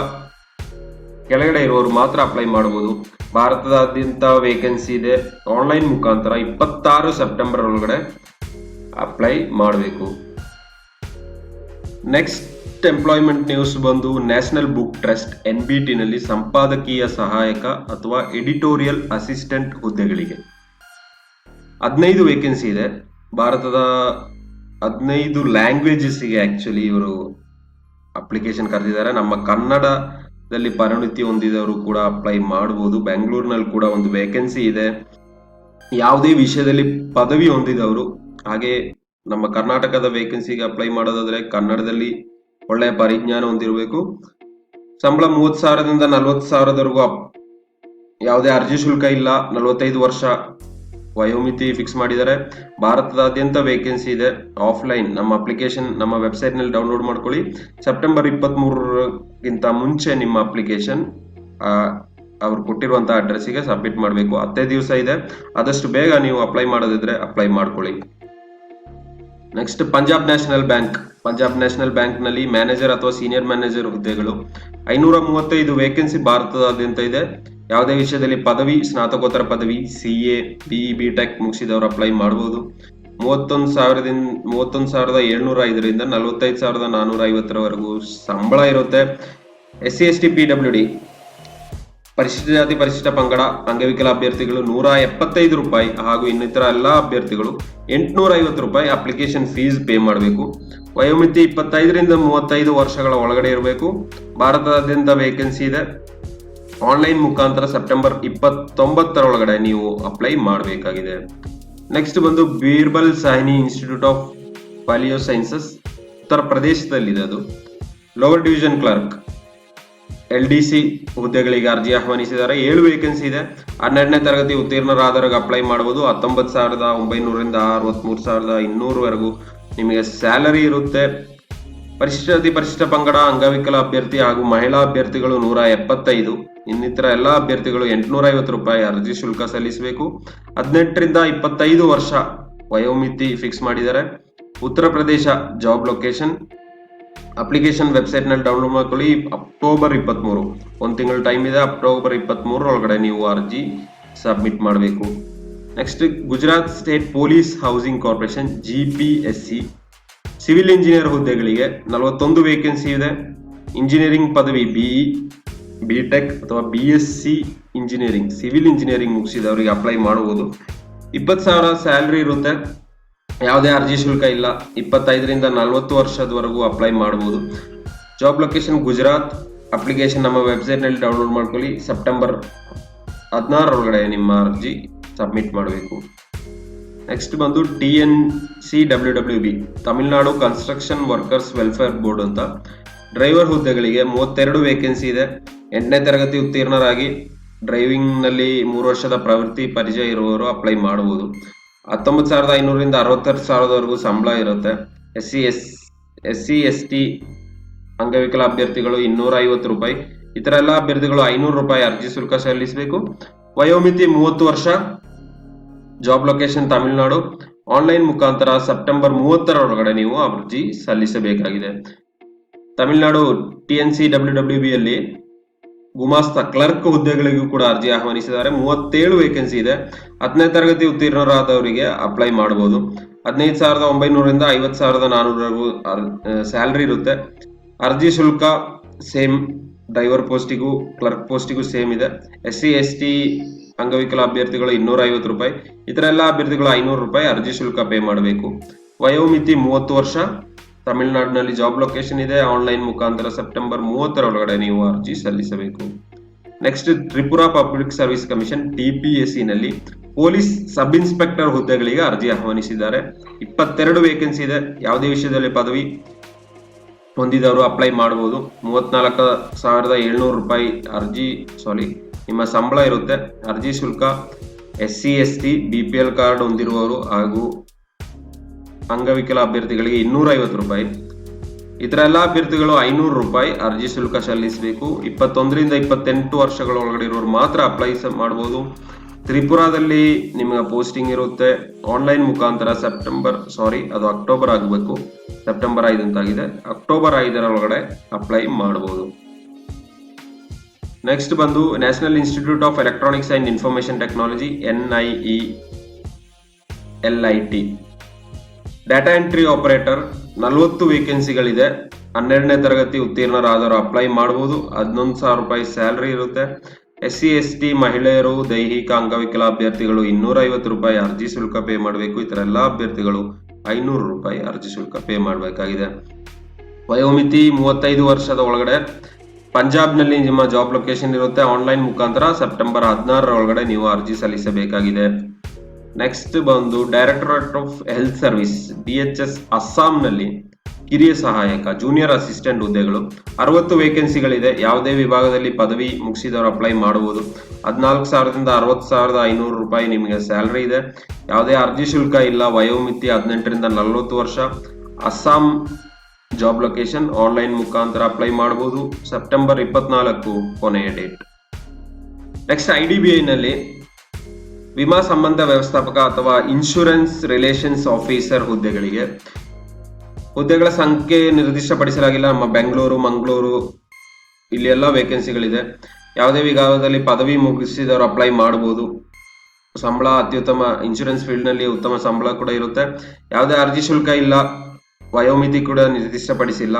ಕೆಳಗಡೆ ಇರುವವರು ಮಾತ್ರ ಅಪ್ಲೈ ಮಾಡಬಹುದು. ಭಾರತದಾದ್ಯಂತ ವೇಕೆನ್ಸಿ ಇದೆ. ಆನ್ಲೈನ್ ಮುಖಾಂತರ 26 ಸೆಪ್ಟೆಂಬರ್ ಅಪ್ಲೈ ಮಾಡಬೇಕು. ನೆಕ್ಸ್ಟ್ ಎಂಪ್ಲಾಯ್ಮೆಂಟ್ ನ್ಯೂಸ್ ಬಂದು ನ್ಯಾಷನಲ್ ಬುಕ್ ಟ್ರಸ್ಟ್ NBT ನಲ್ಲಿ ಸಂಪಾದಕೀಯ ಸಹಾಯಕ ಅಥವಾ ಎಡಿಟೋರಿಯಲ್ ಅಸಿಸ್ಟೆಂಟ್ ಹುದ್ದೆಗಳಿಗೆ 15 ವೇಕೆನ್ಸಿ ಇದೆ. ಭಾರತದ 15 ಲ್ಯಾಂಗ್ವೇಜಸ್ಗೆ ಆಕ್ಚುಲಿ ಇವರು ಅಪ್ಲಿಕೇಶನ್ ಕರೆದಿದ್ದಾರೆ. ನಮ್ಮ ಕನ್ನಡದಲ್ಲಿ ಪರಿಣಿತಿ ಹೊಂದಿದವರು ಕೂಡ ಅಪ್ಲೈ ಮಾಡಬಹುದು. ಬೆಂಗಳೂರಿನಲ್ಲಿ ಕೂಡ ಒಂದು ವೇಕೆನ್ಸಿ ಇದೆ. ಯಾವುದೇ ವಿಷಯದಲ್ಲಿ ಪದವಿ ಹೊಂದಿದವರು, ಹಾಗೆ ನಮ್ಮ ಕರ್ನಾಟಕದ ವೇಕೆನ್ಸಿಗೆ ಅಪ್ಲೈ ಮಾಡೋದಾದ್ರೆ ಕನ್ನಡದಲ್ಲಿ ಒಳ್ಳೆಯ ಪರಿಜ್ಞಾನ ಹೊಂದಿರಬೇಕು. ಸಂಬಳ 30,000ದಿಂದ 40,000ದವರೆಗೂ ಯಾವುದೇ ಅರ್ಜಿ ಶುಲ್ಕ ಇಲ್ಲ. 45 ವರ್ಷ ವಯೋಮಿತಿ ಫಿಕ್ಸ್ ಮಾಡಿದ್ದಾರೆ. ಭಾರತದಾದ್ಯಂತ ವೇಕೆನ್ಸಿ ಇದೆ. ಆಫ್ಲೈನ್ ನಮ್ಮ ಅಪ್ಲಿಕೇಶನ್ ನಮ್ಮ ವೆಬ್ಸೈಟ್ ನಲ್ಲಿ ಡೌನ್ಲೋಡ್ ಮಾಡ್ಕೊಳ್ಳಿ. ಸೆಪ್ಟೆಂಬರ್ 23ಗಿಂತ ಮುಂಚೆ ನಿಮ್ಮ ಅಪ್ಲಿಕೇಶನ್ ಅವ್ರು ಕೊಟ್ಟಿರುವಂತಹ ಅಡ್ರೆಸ್ಗೆ ಸಬ್ಮಿಟ್ ಮಾಡಬೇಕು. 10 ದಿವಸ ಇದೆ. ಆದಷ್ಟು ಬೇಗ ನೀವು ಅಪ್ಲೈ ಮಾಡೋದಿದ್ರೆ ಅಪ್ಲೈ ಮಾಡ್ಕೊಳ್ಳಿ. ನೆಕ್ಸ್ಟ್ ಪಂಜಾಬ್ ನ್ಯಾಷನಲ್ ಬ್ಯಾಂಕ್ ನಲ್ಲಿ ಮ್ಯಾನೇಜರ್ ಅಥವಾ ಸೀನಿಯರ್ ಮ್ಯಾನೇಜರ್ ಹುದ್ದೆಗಳು 535 ವೇಕೆನ್ಸಿ ಭಾರತದಾದ್ಯಂತ ಇದೆ. ಯಾವುದೇ ವಿಷಯದಲ್ಲಿ ಪದವಿ, ಸ್ನಾತಕೋತ್ತರ ಪದವಿ, CA, BE, BTech ಮುಗಿಸಿದವರು ಅಪ್ಲೈ ಮಾಡಬಹುದು. 31,705ರಿಂದ 45,450ರವರೆಗೂ ಸಂಬಳ ಇರುತ್ತೆ. SC ST PWD ಪರಿಶಿಷ್ಟ ಜಾತಿ ಪರಿಶಿಷ್ಟ ಪಂಗಡ ಅಂಗವಿಕಲ ಅಭ್ಯರ್ಥಿಗಳು 175 ರೂಪಾಯಿ ಹಾಗೂ ಇನ್ನಿತರ ಎಲ್ಲಾ ಅಭ್ಯರ್ಥಿಗಳು 850 ರೂಪಾಯಿ ಅಪ್ಲಿಕೇಶನ್ ಫೀಸ್ ಪೇ ಮಾಡಬೇಕು. ವಯೋಮಿತಿ 25ರಿಂದ 35 ವರ್ಷಗಳ ಒಳಗಡೆ ಇರಬೇಕು. ಭಾರತದಾದ್ಯಂತ ವೇಕೆನ್ಸಿ ಇದೆ. ಆನ್ಲೈನ್ ಮುಖಾಂತರ ಸೆಪ್ಟೆಂಬರ್ 29ರೊಳಗಡೆ ನೀವು ಅಪ್ಲೈ ಮಾಡಬೇಕಾಗಿದೆ. ನೆಕ್ಸ್ಟ್ ಬಂದು Birbal Sahni institute of palaeosciences, ಉತ್ತರ ಪ್ರದೇಶದಲ್ಲಿದೆ. ಅದು ಲೋವರ್ ಡಿವಿಷನ್ ಕ್ಲರ್ಕ್ LDC ಹುದ್ದೆಗಳಿಗೆ ಅರ್ಜಿ ಆಹ್ವಾನಿಸಿದ್ದಾರೆ. 7 ವೇಕೆನ್ಸಿ ಇದೆ. 12ನೇ ತರಗತಿ ಉತ್ತೀರ್ಣರಾದವರಿಗೆ ಅಪ್ಲೈ ಮಾಡಬಹುದು. 19,900ರಿಂದ 63,200ವರೆಗೂ ನಿಮಗೆ ಸ್ಯಾಲರಿ ಇರುತ್ತೆ. ಪರಿಶಿಷ್ಟ ಜಾತಿ ಪರಿಶಿಷ್ಟ ಪಂಗಡ ಅಂಗವಿಕಲ ಅಭ್ಯರ್ಥಿ ಹಾಗೂ ಮಹಿಳಾ ಅಭ್ಯರ್ಥಿಗಳು 175, ಇನ್ನಿತರ ಎಲ್ಲಾ ಅಭ್ಯರ್ಥಿಗಳು 850 ರೂಪಾಯಿ ಅರ್ಜಿ ಶುಲ್ಕ ಸಲ್ಲಿಸಬೇಕು. 18ರಿಂದ 25 ವರ್ಷ ವಯೋಮಿತಿ ಫಿಕ್ಸ್ ಮಾಡಿದ್ದಾರೆ. Uttar Pradesh job location. Application website ನಲ್ಲಿ ಡೌನ್ಲೋಡ್ ಮಾಡ್ಕೊಳ್ಳಿ. ಅಕ್ಟೋಬರ್ 23, ಒಂದು ತಿಂಗಳ ಟೈಮ್ ಇದೆ. ಅಕ್ಟೋಬರ್ 23ರೊಳಗಡೆ ನೀವು ಅರ್ಜಿ ಸಬ್ಮಿಟ್ ಮಾಡಬೇಕು. Next Gujarat state police housing corporation GPSC civil engineer ಹುದ್ದೆಗಳಿಗೆ 41 ವೇಕೆನ್ಸಿ ಇದೆ. ಇಂಜಿನಿಯರಿಂಗ್ ಪದವಿ BE, BTech ಅಥವಾ BSc ಇಂಜಿನಿಯರಿಂಗ್ ಸಿವಿಲ್ ಇಂಜಿನಿಯರಿಂಗ್ ಮುಗಿಸಿದವರಿಗೆ ಅಪ್ಲೈ ಮಾಡಬಹುದು. 20,000 ಸ್ಯಾಲರಿ ಇರುತ್ತೆ. ಯಾವುದೇ ಅರ್ಜಿ ಶುಲ್ಕ ಇಲ್ಲ. 25ರಿಂದ 40 ವರ್ಷದವರೆಗೂ ಅಪ್ಲೈ ಮಾಡಬಹುದು. Job location Gujarat. ಅಪ್ಲಿಕೇಶನ್ ನಮ್ಮ ವೆಬ್ಸೈಟ್ ನಲ್ಲಿ ಡೌನ್ಲೋಡ್ ಮಾಡ್ಕೊಳ್ಳಿ. ಸೆಪ್ಟೆಂಬರ್ 16ರೊಳಗಡೆ ನಿಮ್ಮ ಅರ್ಜಿ ಸಬ್ಮಿಟ್ ಮಾಡಬೇಕು. ನೆಕ್ಸ್ಟ್ ಬಂದು TNCWWB Tamil Nadu construction workers welfare board ಅಂತ ಡ್ರೈವರ್ ಹುದ್ದೆಗಳಿಗೆ 32 ವೇಕೆನ್ಸಿ ಇದೆ. 8ನೇ ತರಗತಿ ಉತ್ತೀರ್ಣರಾಗಿ ಡ್ರೈವಿಂಗ್ ನಲ್ಲಿ 3 ವರ್ಷದ ಪ್ರವೃತ್ತಿ ಪರಿಚಯ ಇರುವವರು ಅಪ್ಲೈ ಮಾಡಬಹುದು. 19,500ರಿಂದ 62,000ವರೆಗೂ ಸಂಬಳ ಇರುತ್ತೆ. SC ST ಅಂಗವಿಕಲ ಅಭ್ಯರ್ಥಿಗಳು 250 ರೂಪಾಯಿ. ಇತರ ಎಲ್ಲ ಅಭ್ಯರ್ಥಿಗಳು 500 ರೂಪಾಯಿ ಅರ್ಜಿ ಶುಲ್ಕ ಸಲ್ಲಿಸಬೇಕು. ವಯೋಮಿತಿ 30 ವರ್ಷ. Job location Tamil Nadu. ಆನ್ಲೈನ್ ಮುಖಾಂತರ ಸೆಪ್ಟೆಂಬರ್ 30ರೊಳಗಡೆ ನೀವು ಅರ್ಜಿ ಸಲ್ಲಿಸಬೇಕಾಗಿದೆ. ತಮಿಳುನಾಡು TNCWWB ಯಲ್ಲಿ ಗುಮಾಸ್ತ ಕ್ಲರ್ಕ್ ಹುದ್ದೆಗಳಿಗೂ ಕೂಡ ಅರ್ಜಿ ಆಹ್ವಾನಿಸಿದ್ದಾರೆ. 37 ವೇಕೆನ್ಸಿ ಇದೆ. 10ನೇ ತರಗತಿ ಉತ್ತೀರ್ಣರಾದವರಿಗೆ ಅಪ್ಲೈ ಮಾಡಬಹುದು. 15,900ರಿಂದ 50,400ವರೆಗೂ ಸ್ಯಾಲರಿ ಇರುತ್ತೆ. ಅರ್ಜಿ ಶುಲ್ಕ ಸೇಮ್ ಡ್ರೈವರ್ ಪೋಸ್ಟಿಗೂ ಕ್ಲರ್ಕ್ ಪೋಸ್ಟಿಗೂ ಸೇಮ್ ಇದೆ. SC ST ಅಂಗವಿಕಲ ಅಭ್ಯರ್ಥಿಗಳು 250 ರೂಪಾಯಿ. ಇತರ ಎಲ್ಲ ಅಭ್ಯರ್ಥಿಗಳು 500 ರೂಪಾಯಿ ಅರ್ಜಿ ಶುಲ್ಕ ಪೇ ಮಾಡಬೇಕು. ವಯೋಮಿತಿ 30 ವರ್ಷ. ತಮಿಳುನಾಡಿನಲ್ಲಿ ಜಾಬ್ ಲೊಕೇಶನ್ ಇದೆ. ಆನ್ಲೈನ್ ಮುಖಾಂತರ ಸೆಪ್ಟೆಂಬರ್ 30ರೊಳಗಡೆ ನೀವು ಅರ್ಜಿ ಸಲ್ಲಿಸಬೇಕು. Next Tripura public service commission TPSC ನಲ್ಲಿ ಪೊಲೀಸ್ ಸಬ್ ಇನ್ಸ್ಪೆಕ್ಟರ್ ಹುದ್ದೆಗಳಿಗೆ ಅರ್ಜಿ ಆಹ್ವಾನಿಸಿದ್ದಾರೆ. 22 ವೇಕೆನ್ಸಿ ಇದೆ. ಯಾವುದೇ ವಿಷಯದಲ್ಲಿ ಪದವಿ ಹೊಂದಿದವರು ಅಪ್ಲೈ ಮಾಡಬಹುದು. 34,700 ರೂಪಾಯಿ ನಿಮ್ಮ ಸಂಬಳ ಇರುತ್ತೆ. ಅರ್ಜಿ ಶುಲ್ಕ SC ST BPL ಕಾರ್ಡ್ ಹೊಂದಿರುವವರು ಹಾಗೂ ಅಂಗವಿಕಲ ಅಭ್ಯರ್ಥಿಗಳಿಗೆ 250 ರೂಪಾಯಿ. ಇತರ ಎಲ್ಲ ಅಭ್ಯರ್ಥಿಗಳು 500 ರೂಪಾಯಿ ಅರ್ಜಿ ಶುಲ್ಕ ಸಲ್ಲಿಸಬೇಕು. 21ರಿಂದ 28 ವರ್ಷಗಳ ಒಳಗಡೆ ಇರೋರು ಮಾತ್ರ ಅಪ್ಲೈ ಮಾಡಬಹುದು. ತ್ರಿಪುರಾದಲ್ಲಿ ನಿಮಗೆ ಪೋಸ್ಟಿಂಗ್ ಇರುತ್ತೆ. ಆನ್ಲೈನ್ ಮುಖಾಂತರ ಅದು ಅಕ್ಟೋಬರ್ ಆಗಬೇಕು. ಸೆಪ್ಟೆಂಬರ್ 5 ಅಂತಾಗಿದೆ. ಅಕ್ಟೋಬರ್ 5ರೊಳಗಡೆ ಅಪ್ಲೈ ಮಾಡಬಹುದು. ನೆಕ್ಸ್ಟ್ ಬಂದು national institute of electronics and information technology NIELIT data entry operator 40 ವೇಕೆನ್ಸಿಗಳಿದೆ. 12ನೇ ತರಗತಿ ಉತ್ತೀರ್ಣರಾದವರು ಅಪ್ಲೈ ಮಾಡಬಹುದು. 11,000 ರೂಪಾಯಿ ಸ್ಯಾಲರಿ ಇರುತ್ತೆ. SC ST ಮಹಿಳೆಯರು ದೈಹಿಕ ಅಂಗವಿಕಲ ಅಭ್ಯರ್ಥಿಗಳು 250 ರೂಪಾಯಿ ಅರ್ಜಿ ಶುಲ್ಕ ಪೇ ಮಾಡಬೇಕು. ಇತರ ಎಲ್ಲ ಅಭ್ಯರ್ಥಿಗಳು 500 ರೂಪಾಯಿ ಅರ್ಜಿ ಶುಲ್ಕ ಪೇ ಮಾಡಬೇಕಾಗಿದೆ. ವಯೋಮಿತಿ 35 ವರ್ಷದ ಒಳಗಡೆ. ಪಂಜಾಬ್ನಲ್ಲಿ ನಿಮ್ಮ ಜಾಬ್ ಲೊಕೇಶನ್ ಇರುತ್ತೆ. ಆನ್ಲೈನ್ ಮುಖಾಂತರ ಸೆಪ್ಟೆಂಬರ್ 16ರೊಳಗಡೆ ನೀವು ಅರ್ಜಿ ಸಲ್ಲಿಸಬೇಕಾಗಿದೆ. ನೆಕ್ಸ್ಟ್ ಬಂದು directorate of health service DHS ಅಸ್ಸಾಂನಲ್ಲಿ ಕಿರಿಯ ಸಹಾಯಕ ಜೂನಿಯರ್ ಅಸಿಸ್ಟೆಂಟ್ ಹುದ್ದೆಗಳು 60 ವೇಕೆನ್ಸಿಗಳಿದೆ. ಯಾವುದೇ ವಿಭಾಗದಲ್ಲಿ ಪದವಿ ಮುಗಿಸಿದವರು ಅಪ್ಲೈ ಮಾಡಬಹುದು. 14,000ದಿಂದ 60,500 ರೂಪಾಯಿ ನಿಮಗೆ ಸ್ಯಾಲರಿ ಇದೆ. ಯಾವುದೇ ಅರ್ಜಿ ಶುಲ್ಕ ಇಲ್ಲ. ವಯೋಮಿತಿ 18ರಿಂದ 40 ವರ್ಷ. Assam job location. ಆನ್ಲೈನ್ ಮುಖಾಂತರ ಅಪ್ಲೈ ಮಾಡಬಹುದು. ಸೆಪ್ಟೆಂಬರ್ 24 ಕೊನೆಯ ಡೇಟ್. ನೆಕ್ಸ್ಟ್ IDBI ನಲ್ಲಿ ವಿಮಾ ಸಂಬಂಧ ವ್ಯವಸ್ಥಾಪಕ ಅಥವಾ ಇನ್ಶೂರೆನ್ಸ್ ರಿಲೇಷನ್ಸ್ ಆಫೀಸರ್ ಹುದ್ದೆಗಳ ಸಂಖ್ಯೆ ನಿರ್ದಿಷ್ಟಪಡಿಸಲಾಗಿಲ್ಲ. ನಮ್ಮ ಬೆಂಗಳೂರು, ಮಂಗಳೂರು ಇಲ್ಲಿ ಎಲ್ಲ ವೇಕೆನ್ಸಿಗಳಿದೆ. ಯಾವುದೇ ವಿಭಾಗದಲ್ಲಿ ಪದವಿ ಮುಗಿಸಿದವರು ಅಪ್ಲೈ ಮಾಡಬಹುದು. ಸಂಬಳ ಅತ್ಯುತ್ತಮ. ಇನ್ಶೂರೆನ್ಸ್ ಫೀಲ್ಡ್ ನಲ್ಲಿ ಉತ್ತಮ ಸಂಬಳ ಕೂಡ ಇರುತ್ತೆ. ಯಾವುದೇ ಅರ್ಜಿ ಶುಲ್ಕ ಇಲ್ಲ. ವಯೋಮಿತಿ ಕೂಡ ನಿರ್ದಿಷ್ಟಪಡಿಸಿಲ್ಲ.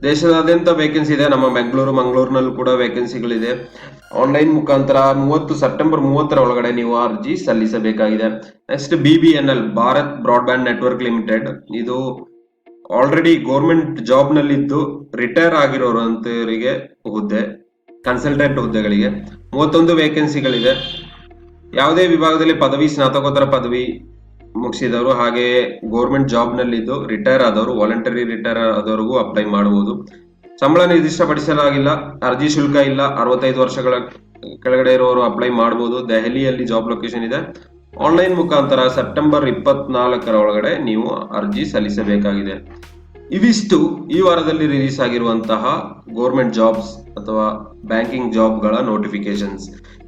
ದೇಶದಾದ್ಯಂತ ವೇಕೆನ್ಸಿ ಇದೆ. ನಮ್ಮ ಮಂಗಳೂರಿನಲ್ಲೂ ಕೂಡ ವೇಕೆನ್ಸಿಗಳಿದೆ. ಆನ್ಲೈನ್ ಮುಖಾಂತರ ಸೆಪ್ಟೆಂಬರ್ 30 ಒಳಗಡೆ ನೀವು ಅರ್ಜಿ ಸಲ್ಲಿಸಬೇಕಾಗಿದೆ. Next BBNL Bharat broadband network limited. ಇದು ಆಲ್ರೆಡಿ ಗೌರ್ಮೆಂಟ್ ಜಾಬ್ ನಲ್ಲಿದ್ದು ರಿಟೈರ್ ಆಗಿರೋರಂತವರಿಗೆ ಹುದ್ದೆ, ಕನ್ಸಲ್ಟೆಂಟ್ ಹುದ್ದೆಗಳಿಗೆ 31 ವೇಕೆನ್ಸಿಗಳಿದೆ. ಯಾವುದೇ ವಿಭಾಗದಲ್ಲಿ ಪದವಿ, ಸ್ನಾತಕೋತ್ತರ ಪದವಿ ಮುಗಿಸಿದವರು, ಹಾಗೆ ಗೌರ್ಮೆಂಟ್ ಜಾಬ್ ನಲ್ಲಿದ್ದು ರಿಟೈರ್ ಆದವರು, ವಾಲಂಟರಿ ರಿಟೈರ್ ಆದವರಿಗೂ ಅಪ್ಲೈ ಮಾಡಬಹುದು. ಸಂಬಳ ನಿರ್ದಿಷ್ಟಪಡಿಸಲಾಗಿಲ್ಲ. ಅರ್ಜಿ ಶುಲ್ಕ ಇಲ್ಲ. 65 ವರ್ಷಗಳ ಕೆಳಗಡೆ ಇರುವವರು ಅಪ್ಲೈ ಮಾಡಬಹುದು. ದೆಹಲಿಯಲ್ಲಿ ಜಾಬ್ ಲೊಕೇಶನ್ ಇದೆ. ಆನ್ಲೈನ್ ಮುಖಾಂತರ ಸೆಪ್ಟೆಂಬರ್ 24 ಒಳಗಡೆ ನೀವು ಅರ್ಜಿ ಸಲ್ಲಿಸಬೇಕಾಗಿದೆ. ಇವಿಷ್ಟು ಈ ವಾರದಲ್ಲಿ ರಿಲೀಸ್ ಆಗಿರುವಂತಹ ಗೌರ್ಮೆಂಟ್ ಜಾಬ್ಸ್ ಅಥವಾ ಬ್ಯಾಂಕಿಂಗ್ ಜಾಬ್ಗಳ ನೋಟಿಫಿಕೇಶನ್ಸ್.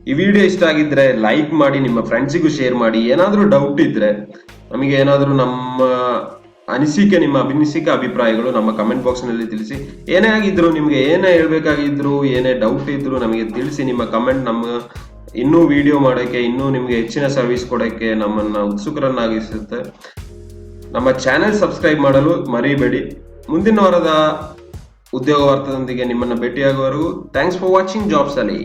ಈ ವಿಡಿಯೋ ಇಷ್ಟ ಆಗಿದ್ರೆ ಲೈಕ್ ಮಾಡಿ, ನಿಮ್ಮ ಫ್ರೆಂಡ್ಸಿಗೂ ಶೇರ್ ಮಾಡಿ. ಏನಾದರೂ ಡೌಟ್ ಇದ್ರೆ, ನಮಗೆ ಏನಾದರೂ ನಿಮ್ಮ ಅನಿಸಿಕೆ ಅಭಿಪ್ರಾಯಗಳು ನಮ್ಮ ಕಮೆಂಟ್ ಬಾಕ್ಸ್ ನಲ್ಲಿ ತಿಳಿಸಿ. ಏನೇ ಆಗಿದ್ರು, ನಿಮ್ಗೆ ಏನೇ ಹೇಳ್ಬೇಕಾಗಿದ್ರು, ಏನೇ ಡೌಟ್ ಇದ್ರು ನಮಗೆ ತಿಳಿಸಿ. ನಿಮ್ಮ ಕಮೆಂಟ್ ನಮ್ಮ ಇನ್ನೂ ವಿಡಿಯೋ ಮಾಡೋಕ್ಕೆ, ಇನ್ನೂ ನಿಮ್ಗೆ ಹೆಚ್ಚಿನ ಸರ್ವಿಸ್ ಕೊಡೋಕ್ಕೆ ನಮ್ಮನ್ನ ಉತ್ಸುಕರನ್ನಾಗಿಸುತ್ತೆ. ನಮ್ಮ ಚಾನೆಲ್ ಸಬ್ಸ್ಕ್ರೈಬ್ ಮಾಡಲು ಮರಿಬೇಡಿ. ಮುಂದಿನ ವಾರದ ಉದ್ಯೋಗ ವಾರ್ತೆಯೊಂದಿಗೆ ನಿಮ್ಮನ್ನ ಭೇಟಿಯಾಗುವವರೆಗೂ ಥ್ಯಾಂಕ್ಸ್ ಫಾರ್ ವಾಚಿಂಗ್ ಜಾಬ್ಸ್ ಅಲ್ಲಿ.